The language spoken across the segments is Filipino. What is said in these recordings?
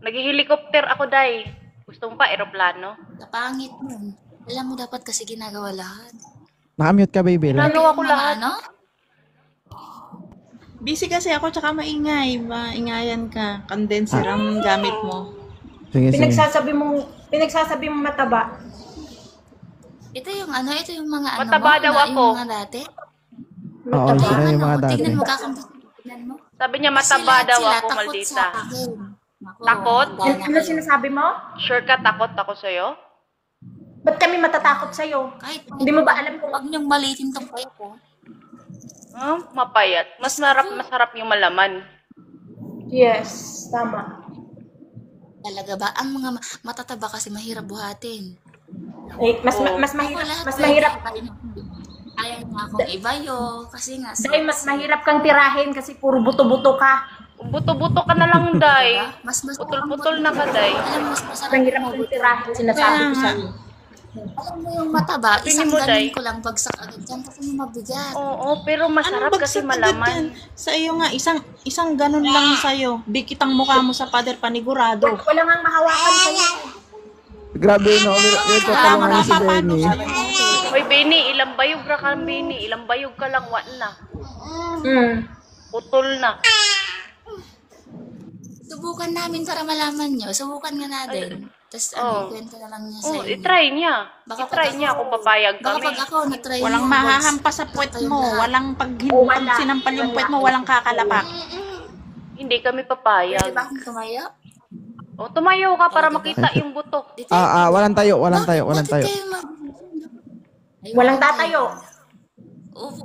Nag-helicopter ako, Day. Gusto mo pa aeroplano? Napangit mo. Alam mo, dapat kasi ginagawa lahat. Nakamute ka, baby. Ginagawa ko Mga lahat. ano? Busy kasi ako, tsaka maingay. Maingayan ka. Condenser ang gamit mo. Sige, sige. Pinagsasabi mo mataba. Ito yung ano, ito yung mga ano Mataba mo, daw na, ako. yung mga dati. Oo, sila yung mga dati. Tignan mo, kakambis. Tignan mo. Sabi niya Kasi mataba lahat daw sila ako, takot maldita. sa akin. Naku, Takot? handa na Ano kayo. sinasabi mo? Sure ka takot ako sa'yo? Ba't kami matatakot sa'yo? Kahit Hindi mo ba alam kung huwag niyong malitin tong kayo ko. Mapayat. Masarap yung malaman. Yes, tama. Talaga ba? Ang mga matataba kasi mahirap buhatin. Eh, mas Ako mahirap, lahat mas pwede. mahirap. Ayaw nga akong ibayo. Kasi nga, Dahil mas mahirap kang tirahin kasi puro buto-buto ka. Buto-buto ka na lang, Day. diba? Mas Putol-putol na ka, Day. Alam mo, mas masarap Mahirap mo kang buto. tirahin, sinasabi ko sa'yo. Alam mo yung mataba, Sabihin isang mo, ganun Day. ko lang bagsak agad dyan kasi mabigat. Oo, pero masarap kasi bagsak agad yan? malaman. Sa iyo nga, isang ganun lang sa'yo. Dikit ang mukha mo sa pader, panigurado. Wala nga mahawakan sa'yo. Grabe, no? Ito pa lang si Benny. Hoy, Benny, ilang bayog ra ka, Benny. Ilang bayog ka lang, wat na. Putol na. Subukan namin para malaman nyo. Subukan nga natin. Tapos kwento na lang niya sa inyo. I-try niya. Baka I-try pag niya ako- kung papayag Baka kami. pag ako nag-try Walang yung mahahampas sa puwet mo. Walang pag sinampal yung puwet mo, walang kakalapak. Hindi kami Pwede papayag. ba akong tumayo? O, tumayo ka para makita yung buto. Dito. Walang tayo. Bakit kayo Ay, Walang wala tatayo. kayo. Oo.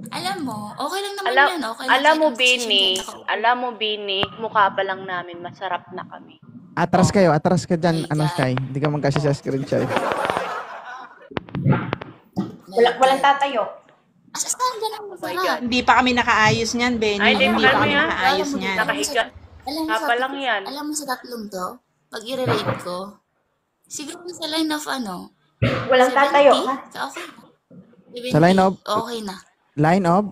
Alam mo, okay lang naman Alam, yun. Okay lang alam mo, kahit Bini, nakasisyon dyan ako. alam mo, Bini, mukha pa lang namin, masarap na kami. Atras ka dyan, Sky. Hindi ka magkasya sa screen, Sky. Walang tatayo. Saan dyan ang my masarap? God. Hindi pa kami nakaayos niyan, Benny. Ay, di Hindi pa pa kami, kami ha? nakaayos niyan. Nakahiga. Alam mo Kapa lang yan. Alam mo sa tatlong to, pag i-rate ko, siguro sa line of ano, Walang 70, tatayo. Ha? okay na. 70, Sa line of? Okay na. Line of?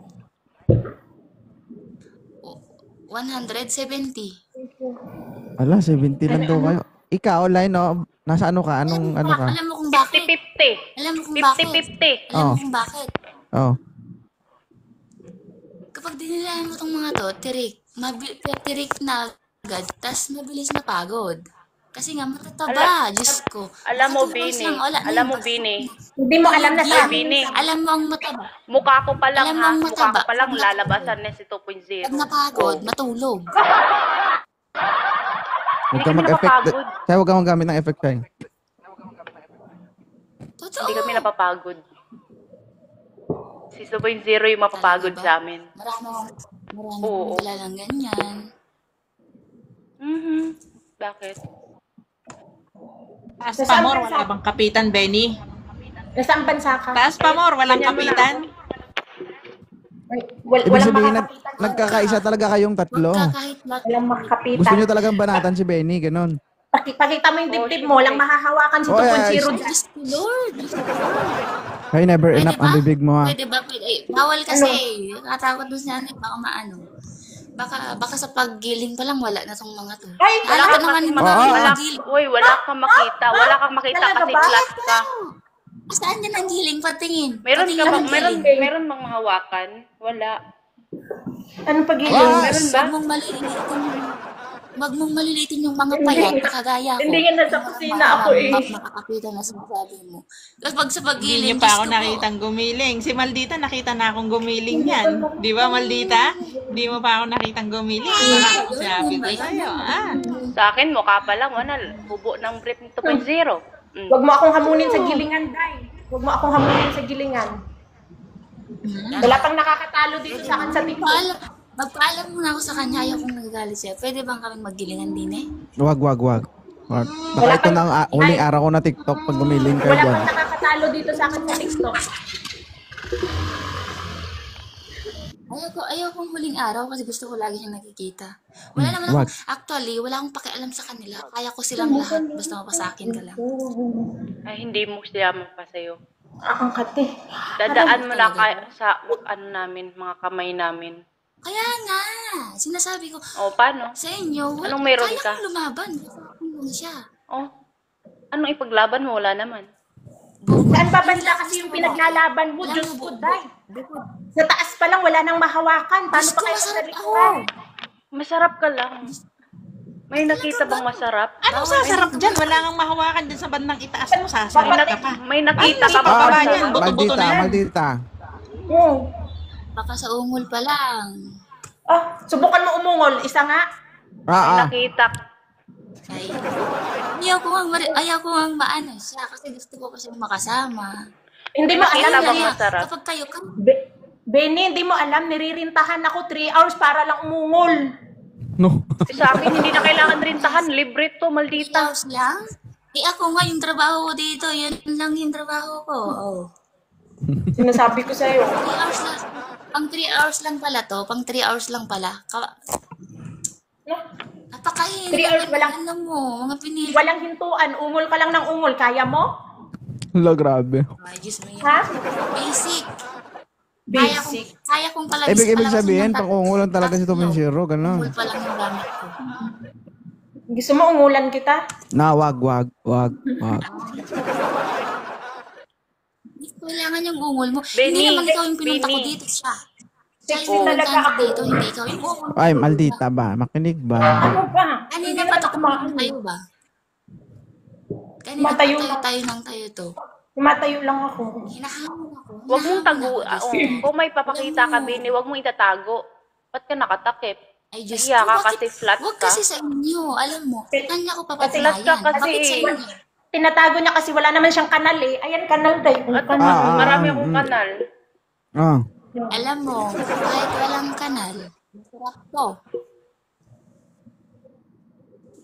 170. Ala, 70 lang daw kayo. Ikaw, line of? Nasa ano ka? Anong ano ka? Alam mo kung bakit? 50-50. Alam mo kung bakit? 50-50. Alam mo Oh. kung bakit? Oh. Kapag dinilaan mo tong mga to, tirik na agad, tas mabilis na pagod. Kasi nga matataba, Diyos ko. Alam mo, Nakatulog Bini, lang, wala na alam yung mo, pag- Bini, Hindi mo alam na Hoy, sa Bini, Alam mo ang mataba. mukha ko pa lang, Alam mo ha? ang Mukha mataba. ko pa lang, Pag lalabasan na si 2.0. Pag napagod, matulog. Huwag Hindi ka kami mag-effect. napapagod. Kaya huwag ka magamit ng effect, Sky. Totoo. Hindi kami napapagod. Si 2.0 yung mapapagod Talaga ba? sa amin. Marami Oo. akong kilalang ganyan. Bakit? Taas pa, Mor. Wala bang kapitan, Benny? Nasaan bansa ka? Taas pa, Mor. Walang kapitan. Ibig Walang sabihin, makakapitan. nagkakaisa talaga kayong tatlo. Huwag ka kahit Walang makakapitan. Gusto nyo talagang banatan si Benny, ganun. Pakita mo yung dibdib mo, walang mahahawakan si 2.0 dyan. Diyos ko, Lord. Ay, never Pwede enough ba? ang bibig mo, ha? Pwede ba? Pwede. Ay, bawal kasi. Nakatakot doon siya. Baka maano. Baka sa paggiling pa lang wala na tong mga to. Ay, Wala ka naman yung mga Oo. paggiling. Wala kang makita. Wala kang makita Talaga kasi ba? class ka. Saan yan ang giling? Patingin. Meron Patingin ka ang bang, giling. meron bang mga hawakan? Wala. Anong pag-ibig? Meron ba? Wag mong malilitin yung mga payat na kagaya ko. Hindi nga nasa kusina ako eh. Makakapitan na sinasabi mo. Tapos pag sa Hindi paggiling, niyo pa ako Diyos ko po. nakitang gumiling. Si Maldita, nakita na akong gumiling yan. Di ba, Maldita? Di mo pa ako nakitang gumiling. Sabi ko sa'yo, Sa akin, mukha pa lang. Wala. Bubo ng brief ng 2.0. Huwag mo akong hamunin sa gilingan, Day. Huwag mo akong hamunin sa gilingan. Wala pang nakakatalo dito sa akin sa TikTok. Magpaalam muna ako sa kanya, ayaw kong nagagalit siya. Pwede bang kaming maggilingan din eh? Wag. Baka ito na ang huling araw ko na TikTok pag gumiling kayo Wala dyan. pang nakakatalo dito sa akin sa TikTok. Ayaw kong huling araw kasi gusto ko lagi siyang nakikita. Wala naman wag. actually, wala akong pakialam sa kanila. Kaya ko silang lahat, basta mapasakin ka lang. Ay, hindi mo siya mapasayo. Ang kate. Dadaan mo na sa ano namin, mga kamay namin. Kaya nga, sinasabi ko, O, paano? sa inyo, Anong meron kaya ka? kong lumaban. Ano siya? O, anong ipaglaban mo? Wala naman. Saan ba banda kasi yung pinaglalaban mo? Diyos ko, Day. Sa taas pa lang, wala nang mahawakan. Paano Gusto pa kayo masarap sa ako. likuran? Masarap ka lang. May nakita bang masarap? Anong sasarap dyan? Wala kang mahawakan dyan sa bandang itaas mo. Sasarap ka pa. May nakita ka Ay, bang baba masarap? niyan. Buto-buto na yan. Maldita. Oo. Baka sa ungol pa lang. Ah, subukan mo umungol. Isa nga. May Ah. nakita. Ay, ayaw ko ang maano siya kasi gusto ko kasi makasama. Hindi mo Nakita alam. bang Kaya, masarap? kapag kayo ka, Benny, hindi mo alam. Niririntahan ako 3 hours para lang umungol. No. Sa akin, hindi na kailangan rintahan. Libre to, maldita. hours lang? Eh ako nga yung trabaho ko dito, yun lang yung trabaho ko. Oh. Sinasabi ko sa'yo. 3 hours lang. Pang 3 hours lang pala to. Pang 3 hours lang pala. Napakahin. 3 hours walang- Ano mo, mga pinili. Walang hintuan. Ungol ka lang ng ungol. Kaya mo? Hala, grabe. Ay, Diyos mo yan. Ha? Basic. Basic. Kaya kong pala. Ibig sabihin, pang ungulan talaga si 2.0, gano'n. Ungol pa lang yung gamit ko. Gusto mo ungulan kita? Na, wag. Hindi ko kailangan yung ungol mo. Benny, Hindi naman ikaw yung pinunta ko Benny. dito siya. Sexy talaga ako. Dito, hindi ikaw yung ungol. Ay, maldita ba? Makinig ba? Ano ba? Kanina pa ito tayo ba? Kanina Matayo pa na. tayo ng tayo to. Matayo lang ako. Hinahamon ako. Huwag mong tago. Diyos ko. Kung may papakita ka, Bini, huwag mong itatago. Ba't ka nakatakip? Ay, Diyos Nahiya ko, ka bakit- kasi flat Huwag ka. kasi sa inyo. Alam mo, kanya ko Flat papatunayan. ka kasi Bakit sa eh. inyo? Tinatago niya kasi wala naman siyang kanal eh. Ayan, kanal tayo. At marami akong kanal. Ah. Alam mo, kahit walang kanal, masarap to.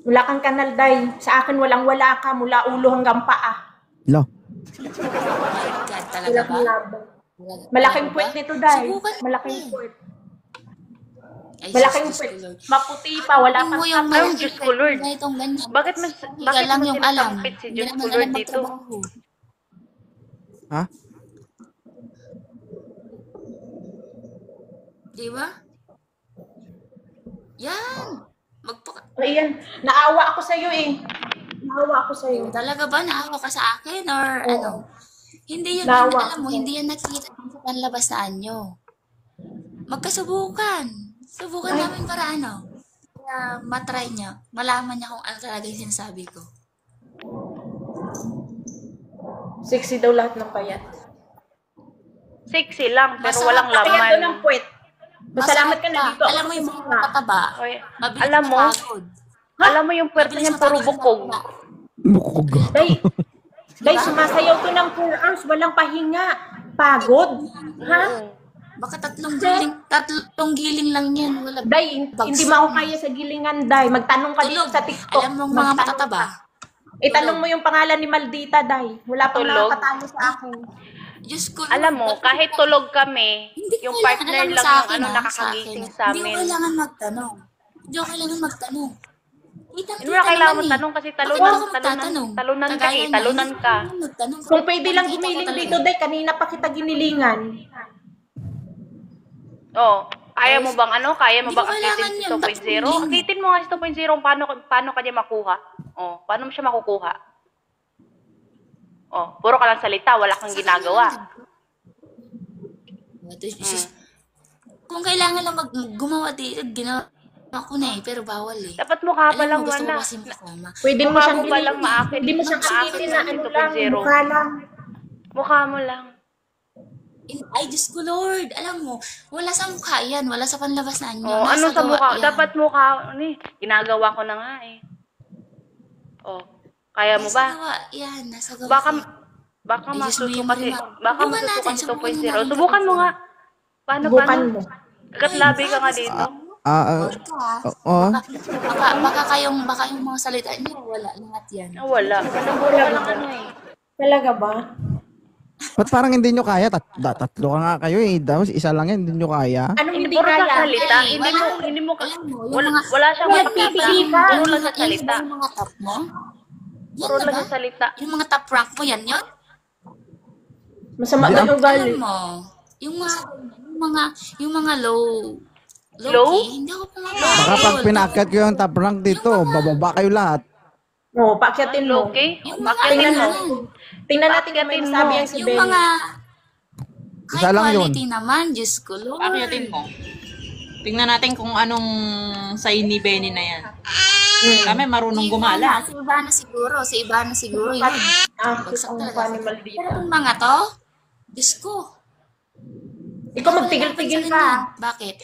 Wala kang kanal, Day. Sa akin, walang-wala ka mula ulo hanggang paa. Lo. Oh my God, talaga ba? Malaking puwet nito, Day. Subukan mo Malaking eh. puwet. Ay, Malaking Diyos ko, puwet. Lord. Maputi pa, wala Tingnan pang mo yung Ay, malaking Diyos ko, puwet Lord. na itong ganyan. Bakit Ika lang mo yung alam. sinasampit si Hindi Diyos naman ko, alam Lord, dito? magtrabaho. Ha? Di ba? Yan. Ayan, naawa ako sa'yo eh. Naawa ako sa'yo. Talaga ba naawa ka sa akin or ano? Hindi yun, Naawa alam mo, ako. hindi yan nakikita sa panlabas na anyo. Magkasubukan. Subukan namin para ano? Para matry niya. Malaman niya kung ano talaga yung sinasabi ko. Sexy daw lahat ng payat. Sexy lang, pero Masarap walang na Kaya laman. doon ang puwet. Masalamat ka na dito. Alam mo yung mga pataba. Oy, Mabilis alam mo, mapagod. alam mo yung puwerta Mabilis niyan puro mapagod. bukog. Bukog. Day, sumasayaw to ng 4 hours. Walang pahinga. Pagod. Ha? Baka tatlong giling lang yan. Wala. Day, hindi mo ako kaya sa gilingan, Day. Magtanong ka dito Tulog. sa TikTok. Alam mo mga Magtanong matataba. ka. Itanong mo yung pangalan ni Maldita, Day. Wala pang Tulog. nakakatalo sa akin. Diyos ko. Alam mo, kahit tulog kami, Hindi yung ko kailangan partner alam mo lang sa yung akin, ano ha, nakakagising akin. sa Hindi ko amin. kailangan magtanong. Hindi ko kailangan magtanong. Hindi mo na kailangan magtanong kasi talunan ka eh, talunan ka. Kung pwede lang gumiling dito, Day. Kanina pa kita ginilingan. Oh, kaya mo bang ano? Kaya mo Hindi bang ko kailangan akitin si yun, 2.0? bakit Akitin mo nga si 2.0 paano ka niya makuha? Oh, paano mo siya makukuha? Oh, puro ka lang salita, wala kang ginagawa. Kung kailangan lang gumawa dito, ginawa ako na eh, pero bawal eh. Dapat mukha pa lang Alam mo, gusto ko wala. kasi makasama. Pwede mo Mukha siyang mo pa lang giniling. maakit. Hindi mo siyang Maakit akitin na na si ano lang. 2.0. Mukha lang. Mukha mo lang. Ay, Diyos ko Lord, alam mo, wala sa mukha yan, wala sa panlabas na anyo. Oh, nasa ano sa gawa mukha? yan. Dapat mukha, ginagawa ko na nga eh. Oh, kaya mo Nasa ba? gawa yan, nasa gawa. Baka yan. Baka Ay, Diyos mo, masuso yung kasi, marima- baka Subukan masuso natin, kasi subukan 2.0. natin. Subukan mo nga. Paano? Subukan mo. Katlabi ka nga dito. Baka yung mga salita niyo, wala lahat yan. Ah, wala. Puro ka lang ano eh. Talaga ba? Ba't parang hindi nyo kaya? Tatlo ka nga kayo eh. Tapos isa lang yan, hindi nyo kaya. Anong Hindi hindi puro sa kaya? salita. Ay, Hindi mo, alam mo, yung wala, mga- wala siyang Wala, makikita. pipili ka. Puro lang sa Yan salita. ba yung mga top mo? Yan Puro na lang ba? sa salita. Yung mga top rank mo, yan yun? Masama Hindi, daw yung ugali. Alam mo, yung mga low Low? Loki, hindi ako pumapatol. Baka pag pinakyat ko yung top rank dito, bababa kayo lahat. Oo, paakyatin mo. Okay? Yung mga Tingnan mo. ano, Tingnan natin kung may Paakyatin sabi mo. yan si yung Benny. mga Isa high lang yun. quality naman, Diyos ko, Lord. Akyatin mo. Tingnan natin kung anong say ni Benny na yan. Kami marunong gumala. Sa iba na siguro yun. Bagsak Ang talaga. animal Pero dito. itong mga to, Diyos ko. Ikaw magtigil-tigil ka. Bakit?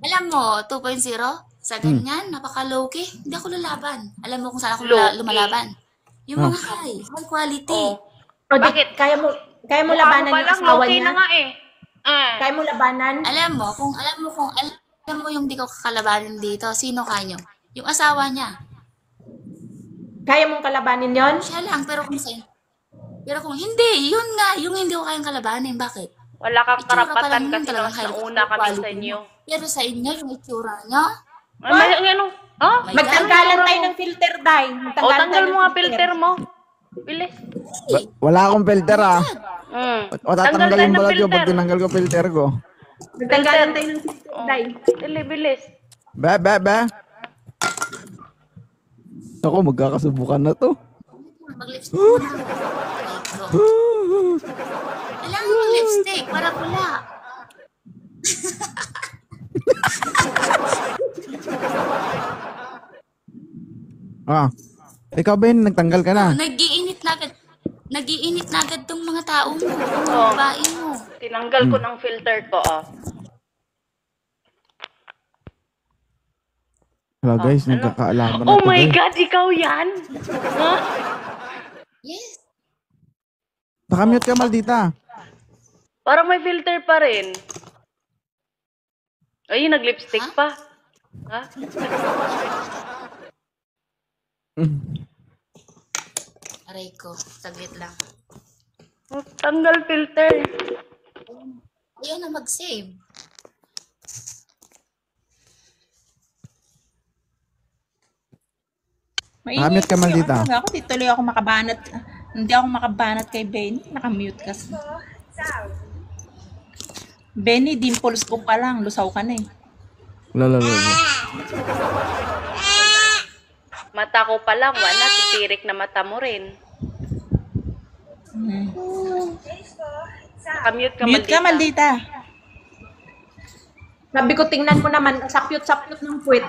Alam mo, 2.0, sa ganyan, napaka-low-key, hindi ako lalaban. Alam mo kung saan ako Low-key. lumalaban? Yung mga high quality. Oh. O, Bakit? Kaya mo Mukha labanan mo yung palang asawa okay niya? na nga eh. Kaya mo labanan? Alam mo yung di ko kakalabanin dito, sino kanyo? Yung asawa niya. Kaya mong kalabanin yon? Siya lang, pero kung hindi, yun nga, yung hindi ko kayang kalabanin. Bakit? Wala kang Itsura pa karapatan lang yun, kasi talagang mas high nauna kami sa quality inyo. mo. Pero sa inyo, yung itsura niyo, May ano? Ha? My Magtanggalan God. tayo ng filter, Day. O, tanggal mo nga filter mo. Bilis. Wala akong filter ah. O Tanggal tayo tatanggalin ng mo lang yun filter. pag tinanggal ko filter ko. Magtanggalan tayo ng filter, Day. Dili, bilis. Be. Ako, magkakasubukan na to. mag-lipstick muna. Kailangan mo lipstick para pula. Ikaw Ben, nagtanggal ka na. Nag-iinit na agad tong mga tao mo. Oo. Babae mo. Tinanggal ko ng filter ko, Hello guys, nagkakaalaman na Oh to my guys. God, ikaw yan? Ha? Yes. Nakamute ka maldita. Parang may filter pa rin. Ay, nag-lipstick pa. Ha? Aray ko. Saglit lang. Tanggal filter. Ayaw na mag-save. Nakamute ka, maldita. Ako, di tuloy ako makabanat. Hindi ako makabanat kay Benny. Nakamute kasi. Benny, dimples ko pa lang. Lusaw ka na eh. Lalo. Mata ko pa lang, wala. Titirik na mata mo rin. Nakamute ka, Mute ka, maldita. Sabi ko, tingnan mo naman, sapyot-sapyot ng puwet.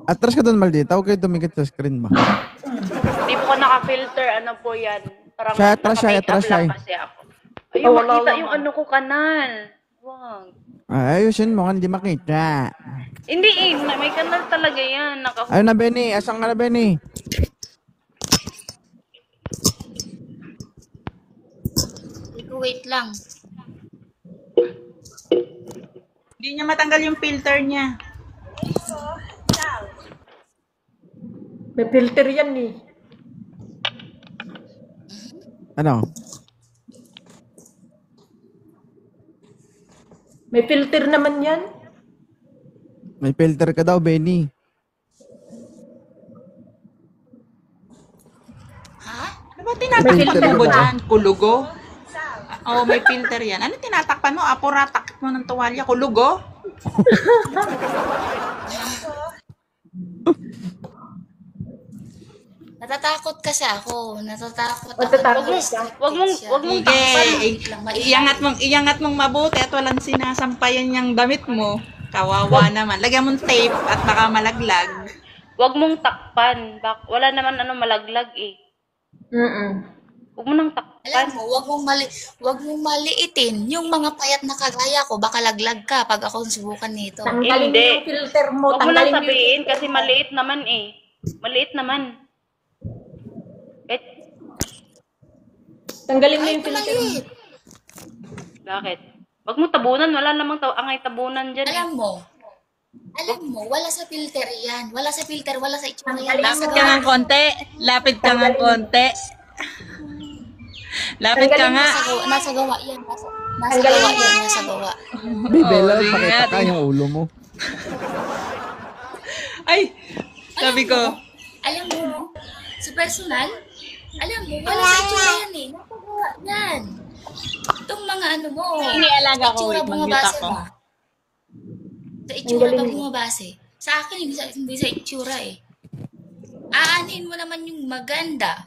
Atras ka doon maldita, huwag kayo tumikit sa screen ba? Hindi po ko naka-filter. Ano po yan? Parang Siya, atras siya, naka-makeup atras siya. lang kasi ako. Ayun, makita yung ano ko kanal. Wag. Ayusin mo, hindi makita. Hindi may kanal talaga yan. Ayun na Benny, asang ka na Benny? Wait lang. Hindi niya matanggal yung filter niya. May filter yan eh. Ano? May filter naman yan. May filter ka daw Benny. Ano ba tinatakpan filter mo ba? dyan? Kulugo? Oo, may filter yan. Ano tinatakpan mo? Apura, takip mo ng tuwalya. Kulugo? Natatakot kasi ako. Natatakot ako. Natatakot ka? Wag mong Sige, iyangat mong mabuti at walang sinasampayan yung damit mo. Kawawa naman. Lagyan mong tape at baka malaglag. Wag mong takpan. Wala naman malaglag eh. Huwag mo nang takpan. Alam mo, wag mong maliitin yung mga payat na kagaya ko. Baka laglag ka pag ako subukan nito. Tanggalin mo Hindi. yung filter mo. Huwag mo nang Tanggalin mo yung sabihin filter kasi mo. maliit naman eh. Maliit naman. Tanggalin mo Ay, yung filter mo. maliit. Bakit? Wag mo tabunan. Wala namang angay tabunan dyan eh. Alam mo, wala sa filter yan. Wala sa filter, wala sa itsura yan. Lapit ka ng konti. Lapit ka ng konti. Lapit ka nga. Nasa gawa yan. Nasa gawa. Bibela, Oh, pakita ka ingat. yung ulo mo. Ay, sabi ko. Alam mo, no? Sa personal, alam mo, wala sa itsura yan eh. Nasa gawa yan. Itong mga ano mo. Inialaga ko, itsura wait, mag-mute bumabase ako. ba? Sa itsura Ang ba galing mo. bumabase? Sa akin, hindi sa itsura eh. Aanhin mo naman yung maganda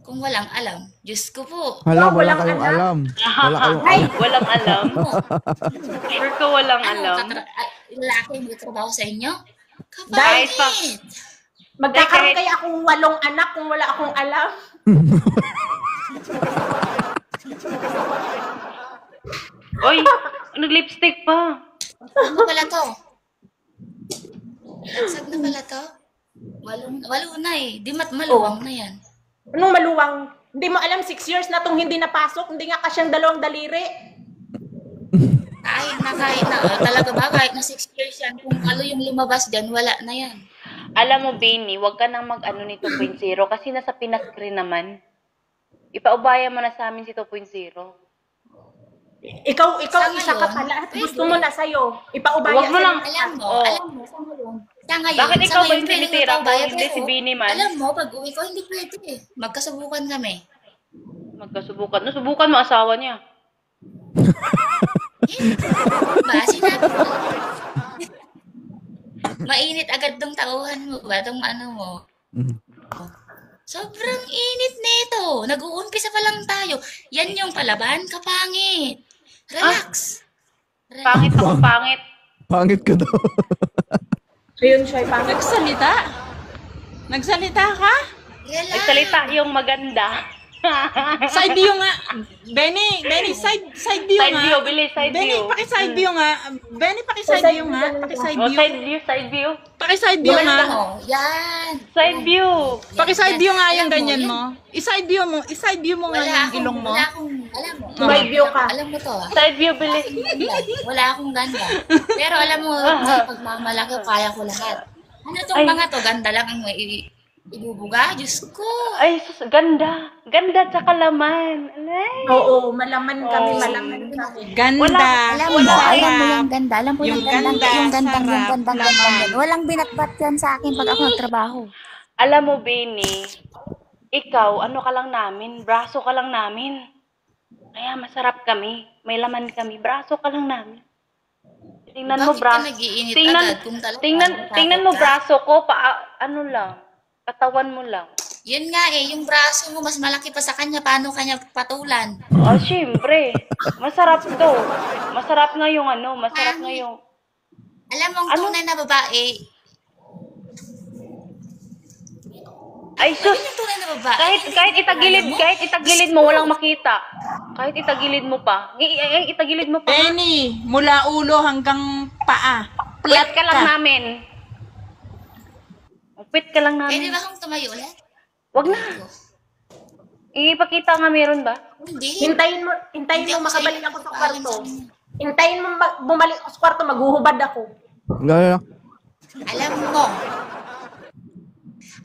kung walang alam. Diyos ko po. Hala, wala walang kayong alam. alam. Wala kayong Ay, alam. Walang alam. Ano? Sure ka walang Ano? alam. Lalaki yung trabaho sa inyo? Dahil sa- Kapangit! Magkakaroon Kahit- kaya akong 8 anak kung wala akong alam. Oy, nag-lipstick pa. Ano pala to? Sag na pala to? Walo na eh. Di maluwang na yan. Anong maluwang? Hindi mo alam, 6 years na itong hindi napasok. Hindi nga kasyang 2 daliri. Kahit na. Talaga ba? Kahit na 6 years yan. Kung ano yung lumabas dyan, wala na yan. Alam mo, Benny, wag ka nang mag-ano ni 2.0 kasi nasa pinascreen naman. Ipaubaya mo na sa amin si 2.0. Ikaw Sa isa ka ngayon, pala at pwede. gusto mo na sa'yo. Ipaubaya Wag mo sa'yo. lang. Alam mo, Oh. sa ngayon. Sa ngayon, Bakit sa ikaw ba ngayon, yung pwede tinitira ko? magpaubaya, Hindi, pero si Benny man. Alam mo, pag uwi ko, hindi pwede eh. Magkasubukan kami. Magkasubukan. No, subukan mo asawa niya. Ba, sinabi ko. Mainit agad tong tauhan mo ba? Tong ano mo. Sobrang init nito. Nag-uumpisa pa lang tayo. Yan yung palaban, kapangit. Relax. Pangit ako, pangit. Pangit ka daw. Ayun siya, pangit. Nagsalita ka? Relax. Nagsalita yung maganda. Side view nga. Benny, side view Side nga. view, bilis, side Benny, view. paki-side view nga. Benny, paki-side view nga. Paki-side Oh, view. side view, side view. Paki-side view nga. Oh, yan. Side view. Paki-side view nga yung Alam mo, ganyan yan. mo. I-side view mo. I-side view mo nga yung ilong mo. Wala akong, alam mo. May view ka. Alam mo to ah. Side view, bilis. Wala akong ganda. Pero alam mo, may pagmamalaki, kaya ko lahat. Ano tong Ay. mga to? Ganda lang ang ibubuga? Diyos ko. Ay, sus, ganda. Ganda tsaka laman. Alay. Oo, malaman kami, Oh. malaman kami. Ganda. Alam mo yung ganda. Alam mo Yung yung ganda. ganda, Yung ganda, yung sarap, ganda, laman. ganda. Walang binatbat yan sa akin pag ako nagtrabaho. Alam mo, Benny, ikaw, ano ka lang namin, braso ka lang namin. Kaya masarap kami. May laman kami. Braso ka lang namin. Tingnan mo, Bakit ka braso. nag-iinit Tingnan, agad kung talaga tingnan mo, natatakot ka? braso ko, ano lang, katawan mo lang. Yun nga eh, yung braso mo mas malaki pa sa kanya. Paano kanya patulan? Oh, syempre. Masarap to. Masarap nga yung masarap nga yung... Alam mo, ang Ano? tunay na babae, Ay, sus! yung tunay na babae, Kahit itagilid mo, walang makita. Kahit itagilid mo pa. Itagilid mo pa. Benny, mula ulo hanggang paa. Upit ka lang namin. Upit ka lang pwede namin. ba akong tumayo ulit? Wag na. Ipakita nga meron ba? Hindi. Hintayin mo Hindi ako makabalik sa'yo ako sa nagpapaalam kwarto. sa kanya. Hintayin mo bumalik ako sa kwarto, maghuhubad ako. Wala. Alam mo,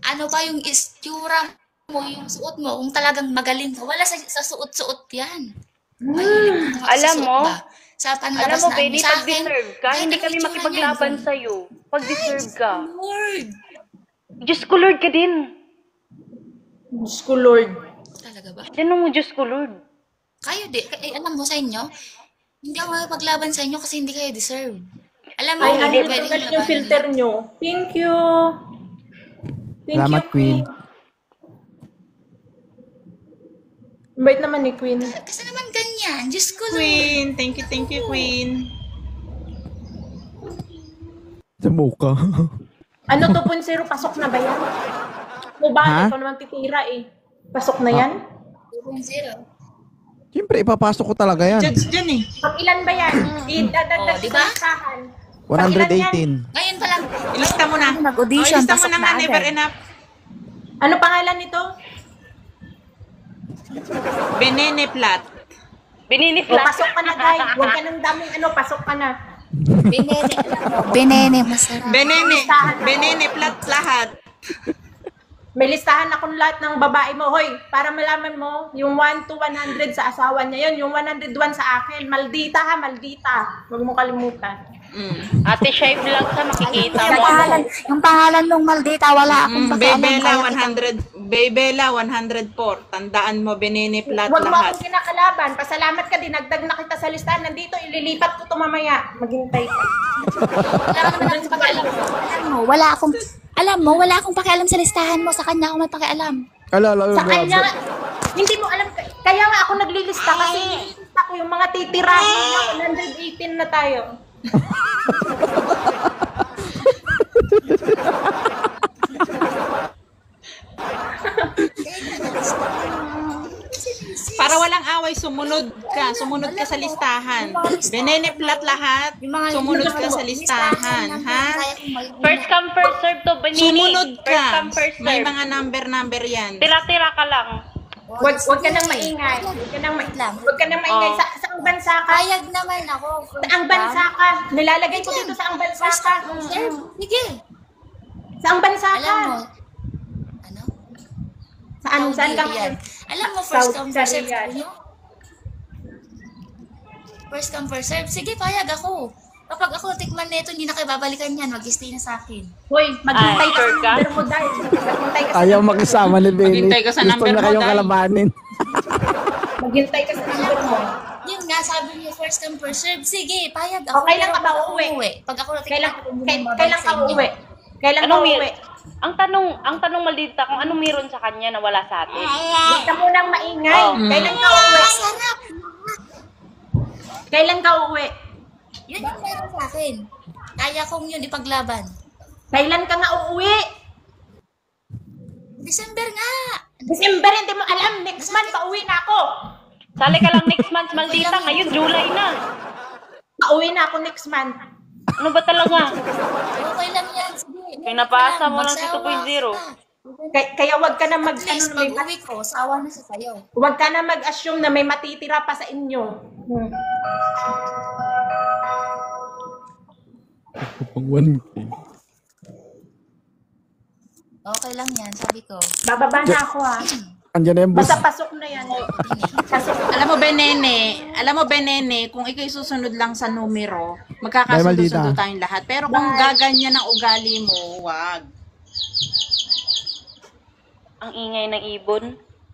ano ba yung istura mo, yung suot mo, kung talagang magaling ka, wala sa suot-suot yan. Mahilig ka sa Alam suot mo, ba? Sa Alam panlabas mo, na Benny, sa pag akin, deserve ka, kahit hindi ang kami itsura makipaglaban niyan, sa'yo. Pag deserve ka. Lord! Diyos ko, Lord ka din. Diyos ko, Lord. Talaga ba? Sino mo, Diyos ko, Lord? Kayo alam mo sa inyo, hindi ako makipaglaban sa inyo kasi hindi kayo deserve. Alam mo, Ay, hindi ano pwede yung yung filter nyo. Thank you. Thank Salamat, you, Queen. Bait naman ni Queen. Kasi naman ganyan, Diyos ko, Lord. Queen, thank you, Queen. Sa mukha. Ano to, Punsero? Pasok na ba yan? O ba? Ha? Ikaw naman titira eh. Pasok na yan? 2.0. Siyempre, ipapasok ko talaga yan. Judge dyan eh. Pag ilan ba yan? Idadagdag Oh, diba? sa listahan. 118. Ngayon pa lang, Ilista mo na. Nag-audition, Ilista mo pasok na nga, na never agad. enough. Ano pangalan nito? Benene Plat. O, Bininiflat. pasok ka na, Day. Huwag ka ng daming pasok ka na. Benene, masarap. Benene Plat lahat. May listahan akong lahat ng babae mo. Hoy, para malaman mo, yung 1 to 100 sa asawa niya yun, yung 101 sa akin. Maldita ha, maldita. Huwag mo kalimutan. Ate Shy Vlog sa makikita Yung mo. pangalan nung Maldita, wala akong pakialam. Bebela Kaya 100. Bebela, 104. Tandaan mo, bininiplat Huwag mo lahat. akong kinakalaban. Pasalamat ka, dinagdag na kita sa listahan. Nandito, ililipat ko to mamaya. Maghintay ka. Wala ka naman akong pakialam. Alam mo, wala akong pakialam sa listahan mo. Sa kanya ako may pakialam. Sa kanya, hindi mo alam. Kaya nga ako naglilista kasi nililista ko yung mga titirahin na 118 na tayo. Para walang away, sumunod ka. Sumunod ka sa listahan. Bininiplat lahat. Sumunod ka sa listahan. Ha? First come, first serve to, Benini. Sumunod First ka. come, first May serve. mga number yan. Tira-tira ka lang. Huwag ka nang maingay. Huwag ka nang maingay. Oh. Saang bansa ka? Payag naman ako. Saang bansa ka? Nilalagay ko dito saang bansa ka. Sige. Saang bansa ka? Alam mo, ano? Saan ka? Yan. Alam mo, first South come, first serve. Korea. Sabi nyo? First come, first serve. Sige, payag ako. Kapag ako tikman nito, hindi na kayo babalikan yan. Mag-stay na sa akin. Hoy, maghintay Ay, ka sure sa ka? number mo dahil. Maghintay ka sa Ayaw makisama ni Benny. Maghintay ka sa Gusto number na mo, kayong Day. kalabanin. Maghintay ka sa number mo. Yun nga, sabi niyo, first come, first serve. Sige, payag ako. O, kailan Pero ka ba pag ako uuwi? Pag ako Kailan, natikman, hindi kailan, na babalik kailan sa ka inyo. uuwi? Kailan ka Anong uuwi? ang tanong maldita kung anong meron sa kanya na wala sa atin. Huwag ka munang maingay. Oh. Kailan ka uuwi? Masarap. Kailan ka uuwi? Yun yung meron sa akin. Kaya kong yun ipaglaban. Kailan ka nga uuwi? December nga. December, hindi mo alam. Next month, pauwi na ako. Sali ka lang next month, maldita. Ngayon, July na. Pauwi na ako next month. Ano ba talaga? Okay lang yan. Sige. Pinapasa mo lang si Magsawa 2.0. ka. Kaya wag ka na mag, At least, pag uwi ko, sawa na siya sa'yo. wag ka na mag-assume na may matitira pa sa inyo. Pag 1K. Okay lang yan, sabi ko. Bababa na ako ha. Andiyan na yung boss. Basta pasok na yan. Pasok. Alam mo, Benene, kung ikaw susunod lang sa numero, Dahil magkakasundo-sundo maldita. tayong lahat. Pero kung gaganyan ang ugali mo, wag. Ang ingay ng ibon.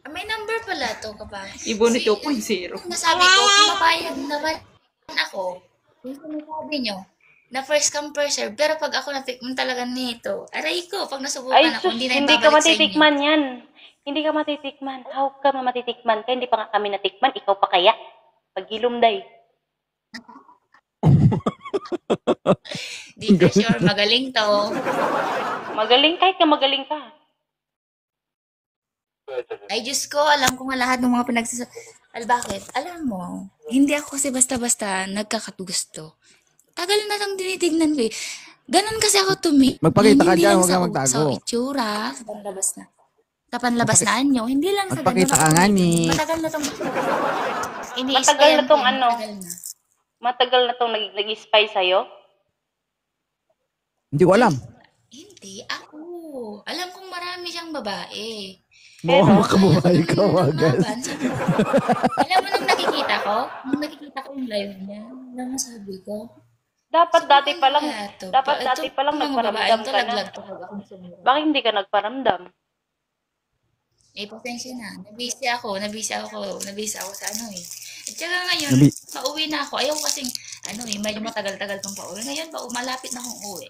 Ah, may number pala to, kapatid. Ibo ni 2.0. Nasabi ko, pumapayag naman ako. Yung sinasabi nyo, na first come, first serve. Pero pag ako natikman talaga nito, aray ko, pag nasubukan Ay, ako, sus, hindi na hindi ka ibabalik sa inyo. matitikman yan. Hindi ka matitikman. How ka matitikman ka? Hindi pa nga kami natikman. Ikaw pa kaya? Pagilumday. Di ka sure, magaling to. Magaling kahit ka magaling ka. Ay, Diyos ko, alam ko nga lahat ng mga pinagsasabi. Bakit? Alam mo, hindi ako kasi basta-basta nagkakatugusto. Tagal na lang tinitignan ko eh. Ganon kasi ako Magpakita ka hindi dyan, lang huwag sa, kang magtago. sa itsura, sa panlabas na. Sa panlabas na anyo, hindi lang sa Magpakita ganun ka ako nga dito. ni. Matagal na tong... Iniis Matagal ko yan, na tong Ken, ano. matagal na. Matagal na tong nag-spy sa'yo. Hindi ko alam. Hindi, ako. Alam kong marami siyang babae. Mukhang makabuhay ka, Kaya wagas. laban, sabi ko, alam mo nung nakikita ko yung live niya, alam mo sabi ko, Dapat dati pa lang, kaya to? dapat Ito, dati pa lang mga nagparamdam babaeng to, ka na. laglag to pag akong sumura. Bakit hindi ka nagparamdam? Eh, pasensya na. Nabisi ako sa ano eh. At saka ngayon, Nabi- pauwi na ako. Ayaw kasing, medyo matagal-tagal pang pauwi. Ngayon, malapit na akong uwi.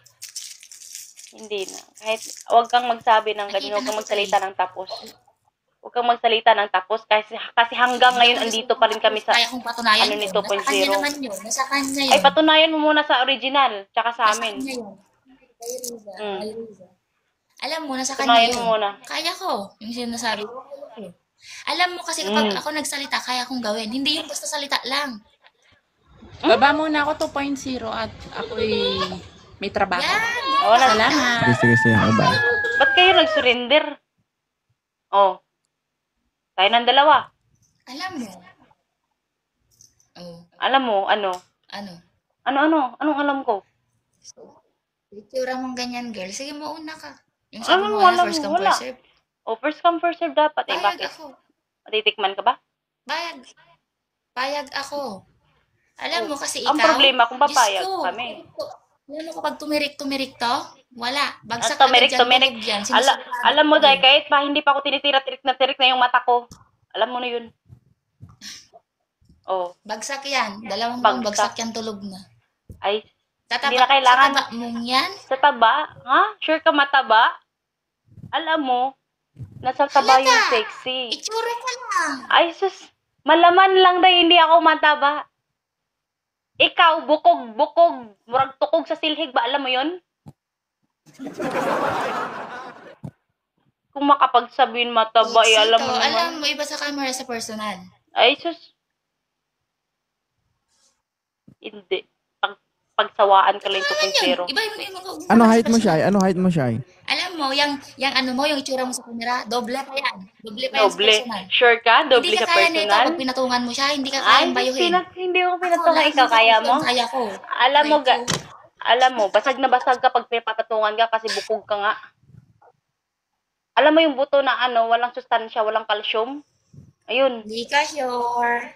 Hindi na. Kahit huwag kang magsabi ng ganyan, huwag kang magsalita ng tapos. Huwag kang magsalita ng tapos kasi hanggang ngayon andito pa rin kami sa... Kaya kong patunayan ano ni yun. 2.0. Nasa kanya naman yun. Nasa kanya yun. Ay, patunayan mo muna sa original, tsaka sa Nasa amin. kanya yun. Kay Riza. Mm. Kay Riza. Alam mo, nasa kanya Patunayan yun. mo muna. Kaya ko. Yung sinasabi ko. kaya ko. Alam mo kasi kapag ako nagsalita, kaya kong gawin. Hindi yung basta salita lang. Baba muna ako 2.0 at ako'y may trabaho. Yan! Wala. Salamat. Sige, sige. Bye. Ba't kayo nag-surrender? Oh. Tayo ng dalawa. Alam mo. Oh, Alam mo, ano? ano? Anong alam ko? Itsura mong ganyan, girl. Sige, mauna ka. Yung Alam sabi mo, mo, alam first mo, come, wala. first serve. Oh, first come, first serve dapat. Eh, Bayag bakit? ako. Matitikman ka ba? Bayag ako. Alam mo kasi ikaw. Ang problema kung papayag Diyos ko, kami. Alam mo kapag tumirik to, Wala. Bagsak Tumirik, agad dyan. tumirik. Tulog yan. Alam mo, Day, kahit pa hindi pa ako tinitira-tirik na yung mata ko. Alam mo na yun. Oh, Bagsak yan. Dalawang taon, bagsak. bagsak yan, tulog na. Ay, Tataba, Hindi na kailangan. Sa taba mong yan? sa taba? Ha? Sure ka mataba? Alam mo, nasa taba yung Halata. sexy. Itsura ka lang. Ay, sus. Malaman lang, Day, hindi ako mataba. Ikaw, bukog. Murag tukog sa silhig ba? Alam mo yun? Kung makapagsabihin mataba, alam mo naman. Alam mo, iba sa camera sa personal. Ay, sus. Hindi. Pagsawaan ka lang ito kung zero. Iba yung Ano height mo, Shy? Ano height mo, Shy? Alam mo, yung ano mo, yung itsura mo sa camera, doble pa yan. Doble pa yan sa Doble. personal. Sure ka? Doble Hindi sa ka kaya nito personal? pag pinatungan mo siya, hindi ka Ay, kaya bayuhin. hindi ako pinatungan. Ikaw, kaya mo? Kaya ko. Alam mo, basag na basag ka pag pinapatungan ka kasi bukog ka nga. Alam mo yung buto na walang sustansya, walang calcium? Ayun, Hindi ka sure.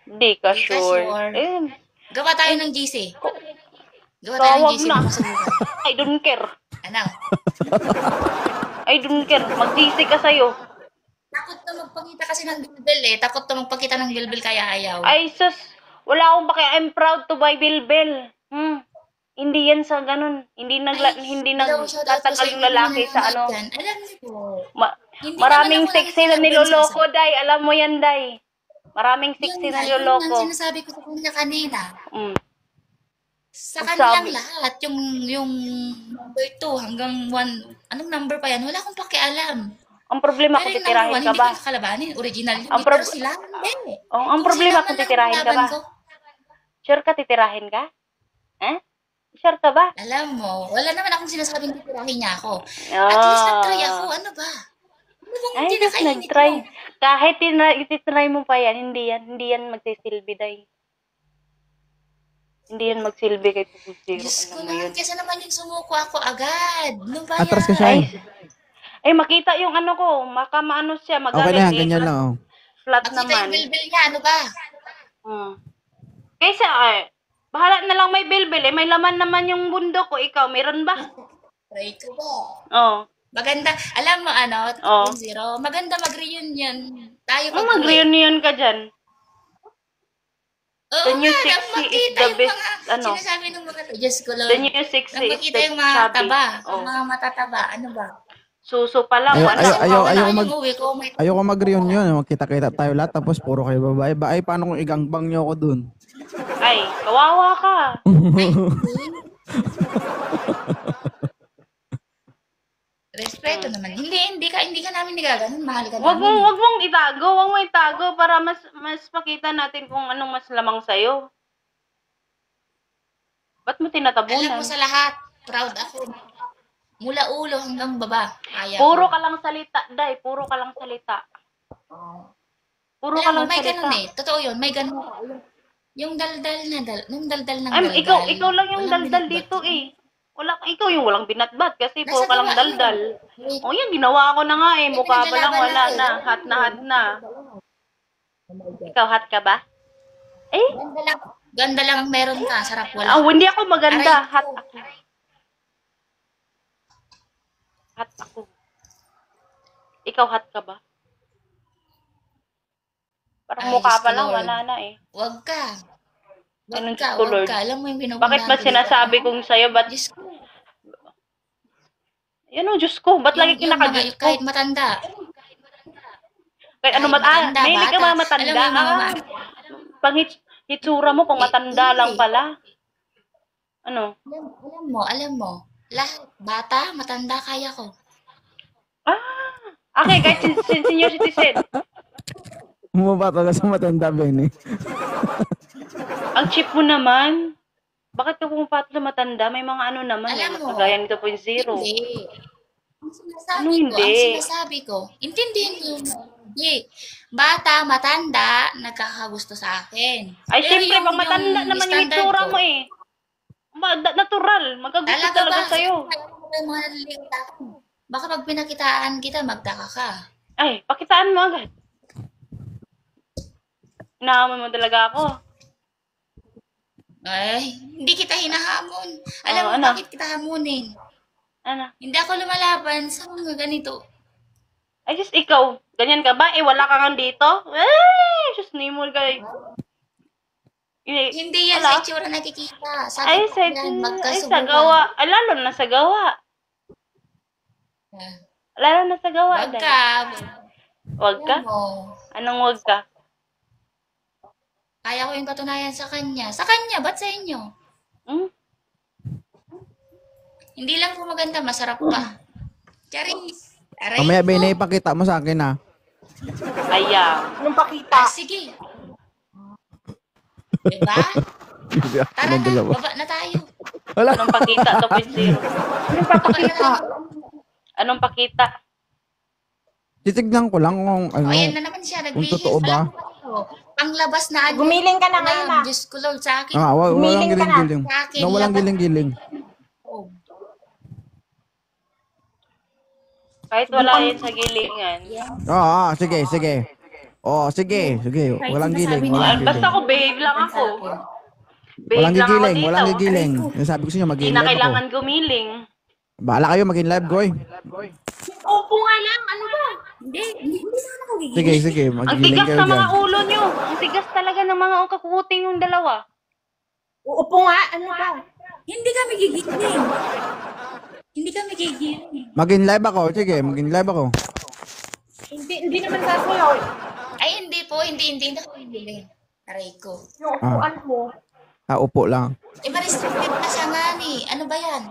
hindi ka Hindi ka sure. sure. Ayun, Gawa tayo ng GC. Gawa tayo ng tawag GC. na. Masubukan. I don't care. Ano? I don't care. Mag-DC ka sa'yo. Takot na magpakita kasi ng bilbil eh. Takot na magpakita ng bilbil kaya ayaw. Ay, sus. Wala akong paki. I'm proud to buy bilbil. Hindi yan sa ganun. Hindi nagtatagal yung lalaki sa ano. Alam niyo po. Hindi Maraming naman ako sexy na niloloko, Day. Alam mo yan, Day. Maraming sexy na Yun niloloko. ang sinasabi ko sa kanya kanina. Mm. Sa Ang kanilang sabi- lahat, yung number 2 hanggang 1, anong number pa yan? Wala akong pakialam. Ang problema kung Pero yung titirahin number ka 1, ba? hindi ko kalabanin. Original yun. Ang Pero prob- sila, hindi. Oh, ang Kung problema sila kung man lang titirahin ka kalaban ba? ko, Sure ka titirahin ka? Sure ka ba? alam mo, wala naman akong sinasabing titirahin niya ako. At least nag-try ako. Ano ba? Ano bang Ay, hindi just nakainit nag-try. mo? Kahit ititry mo pa yan, hindi yan magsisilbi, Day. Hindi yan magsilbi kay Tukusiro. Diyos ko Alam mo naman, yun. kesa naman yung sumuko ako agad. Ano ba Atras ka, yan? Shy. Ay, makita yung ano ko. Maano siya, Okay magalit. na yan, ganyan lang, oh. Flat Makita naman. yung bilbil niya, ano ba? Kaysa, bahala na lang may bilbil. May laman naman yung bundok ko. Ikaw, meron ba? Try ko ba? Oo. Maganda, alam mo ano, Oo. 2.0, maganda mag-reunion. Tayo pag Mag-reunion ka dyan. Oo The new nga, sexy nang makita is the yung best, mga, sinasabi ng mga, Diyos ko lang, The new sexy nang is makita the yung mga chubby. taba, Oh. yung mga matataba, ano ba? Suso pa lang. Ayaw mag- Uwi ko, may Ayoko mag-reunion. Magkita-kita tayo lahat, tapos puro kayo babae. Ba, ay, paano kung igangbang niyo ako dun? Ay, kawawa ka. respeto naman. Hindi ka namin nagaganon, mahal ka Wag namin. mong itago para mas makita natin kung anong mas lamang sa'yo. Ba't mo Alam tinatabunan? mo sa lahat, proud ako. Mula ulo hanggang baba, kaya Puro ko. ka lang salita, Day. Puro ka lang salita. Puro ka Alam mo, lang may salita. ganun eh. Totoo yun, may ganun ako. Yung daldal ng daldal. Ikaw lang yung walang daldal binatbat. dito eh. Ikaw yung walang binatbat kasi Nasa puro ka lang gawa daldal. yun. O yan, ginawa ko na nga eh. May Mukha pa lang, pinaglalaban wala ako. na. Hot na. Ikaw, hot ka ba? Eh? Ganda lang ang meron ka, sarap wala. Hindi ako maganda. Aray Hot ko. ako. Hot ako. Ikaw, hot ka ba? Parang Ay, mukha Diyos pa ko, lang, Lord. wala na eh. Wag ka. Anong Diyos ko, Lord? Alam mo yung pinupuntahan Bakit ba ko dito? sinasabi kong sa'yo? Ba't, Diyos ko. yan o, Diyos ko, ba't lagi Yung kinakadiyos mga- ko? kahit matanda. Kahit ano kahit matanda, hindi ka bata. mga matanda. Alam mo yung mga Hitsura mo, pang matanda hindi. lang pala. Ano? Alam mo. Lahat, bata, matanda, kaya ko. Okay, kahit senior citizen. Bumaba talaga sa matanda, Benny. Ang cheap mo naman. Bakit ka pumapat sa matanda? May mga ano naman. Alam mo, Kagaya nito 2.0. Hindi. Ano hindi? Ang sinasabi ko, intindihin ko yung hindi. Bata, matanda, nagkakagusto sa akin. Ay, Pero siyempre, pag matanda naman yung standard itsura ko, mo eh. Natural. Magkagusto talaga ba? sa'yo. Yung mga naliliit ako. Baka pag pinakitaan kita, magtaka ka. Ay, pakitaan mo agad. Inahamon mo talaga ako. Ay, hindi kita hinahamon. Alam mo, ano? bakit kita hamunin? Ano? Hindi ako lumalaban sa mga ganito. Ay, just ikaw. Ganyan ka ba? Wala ka nga dito? Ay, just nimol ka. Hindi yan Wala. sa itsura nakikita. Ay, Sabi ko sa, yan, ay, sa gawa. Ay, lalo na sa gawa. Lalo na sa gawa. Wag dahil. ka. Wag ka? Alam mo, Anong wag ka? kaya ko yung patunayan sa kanya. Sa kanya, ba't sa inyo? Hmm? Hindi lang po maganda, masarap pa. Charis. Aray Mamaya, ko. Bene, ipakita mo sa akin, ha? Ayaw. Nung pakita. Ah, sige. Diba? Tara Anong na, dalawa? baba na tayo. Wala. Anong pakita? 2.0. Nung Baba pakita. na tayo. Anong pakita? Titignan ko lang kung ano. O, ayan na naman siya. Kung Nagbihis. totoo ba? Ang labas na agad. Gumiling ka na ngayon ah. Diyos ko, Lord, sa akin. Walang Humiling ka na. giling-giling. Sa akin, No, walang laban. giling-giling. Oh. Kahit wala yan sa gilingan. Oo, sige, sige. Oo, sige, sige. Walang giling, walang giling. Basta ako, behave lang ako. Behave Walang lang ako gigiling, dito. walang gigiling. Yung sabi ko sa inyo, Hindi mag-in na live ako. kailangan gumiling. Bahala kayo, mag-in live, Goy. Upo nga lang. Ano ba? Hindi na ako gigil. Sige, sige, Ang mag-giling tigas kayo sa mga dyan. ulo nyo. Ang tigas talaga ng mga kakuting yung dalawa. Uupo nga. Ano ba? Hindi kami gigiling. Hindi kami gigiling. Mag-in live ako, sige, mag-in live ako. Hindi naman sasayaw. Ay, hindi po. Hindi na ako gigiling. Aray ko. Yung upuan mo. Upo lang. Eh, ma-restricted na siya nga ni. Ano ba yan?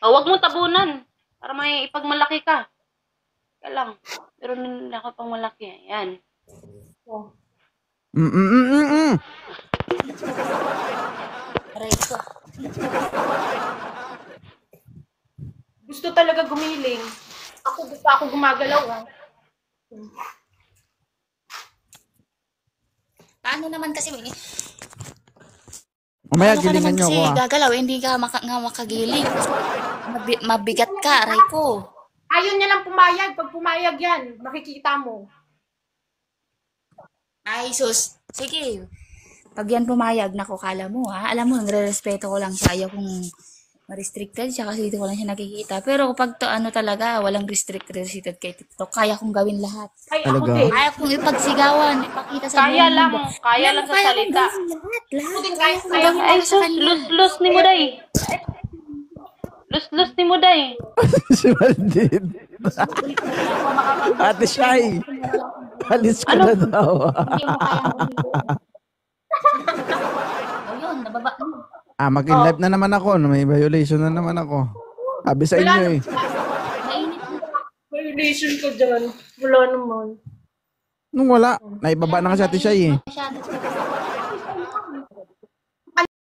O, wag mo tabunan. Para may ipagmalaki ka. Kaya lang. Pero nila ako pang malaki. Ayan. Oh. Mm. Aray ko. Gusto talaga gumiling. Ako gumagalaw ah. Paano naman kasi, Mamaya, paano ka naman gilingan nyo kasi ako, ha? gagalaw, hindi ka nga makagiling. Mabigat ka, aray ko. Ayaw niya lang pumayag. Pag pumayag yan, makikita mo. Ay, sus. Sige. Pag yan pumayag, naku, kala mo, ha? Alam mo, nagre-respeto ko lang siya. Ayaw kong ma-restricted siya kasi dito ko lang siya nakikita. Pero kapag to, ano talaga, walang restricted kay TikTok, kaya kong gawin lahat. Ay, ako Talaga? din. Kaya kong ipagsigawan, ipakita sa Kaya buong lang. mundo. Kaya Alam lang mo, sa kaya kong salita. gawin lahat. Kaya- Kaya kong kaya- gawin Ay, para sa sus. kanya. Lus ni Muday. Lus ni Muday. Si Maldin. Ate Shai. Alis ka na daw. Hindi mo kaya O yun, nababa. Mag-in live na naman ako. May violation na naman ako. Sabi sa inyo eh. Mainit na. Violation ko dyan. Wala naman. Nung wala, naibaba na kasi Ate Shai eh. Masyado.